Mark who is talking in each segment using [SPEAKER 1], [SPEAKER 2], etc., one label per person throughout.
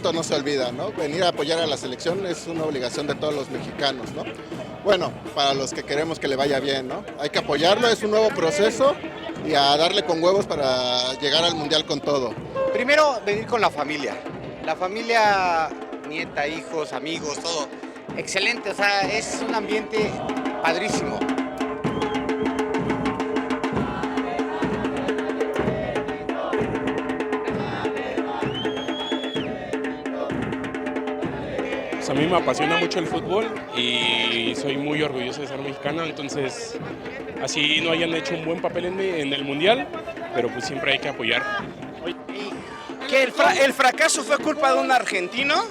[SPEAKER 1] pronto no se olvida, ¿no? Venir a apoyar a la selección es una obligación de todos los mexicanos, ¿no? Bueno, para los que queremos que le vaya bien, ¿no? Hay que apoyarlo, es un nuevo proceso y a darle con huevos para llegar al Mundial con todo.
[SPEAKER 2] Primero, venir con la familia. La familia, nieta, hijos, amigos, todo. Excelente, o sea, es un ambiente padrísimo.
[SPEAKER 3] Pues a mí me apasiona mucho el fútbol y soy muy orgulloso de ser mexicano, entonces así no hayan hecho un buen papel en el Mundial, pero pues siempre hay que apoyar.
[SPEAKER 4] Que el fracaso fue culpa de un argentino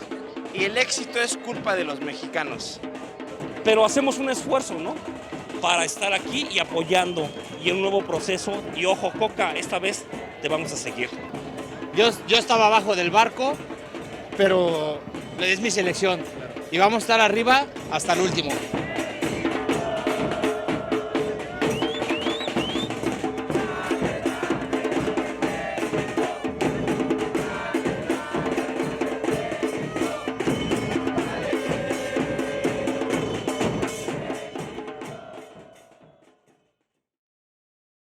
[SPEAKER 4] y el éxito es culpa de los mexicanos.
[SPEAKER 5] Pero hacemos un esfuerzo, ¿no? Para estar aquí y apoyando y en un nuevo proceso. Y ojo, Coca, esta vez te vamos a seguir.
[SPEAKER 6] Yo estaba abajo del barco, pero es mi selección y vamos a estar arriba hasta el último.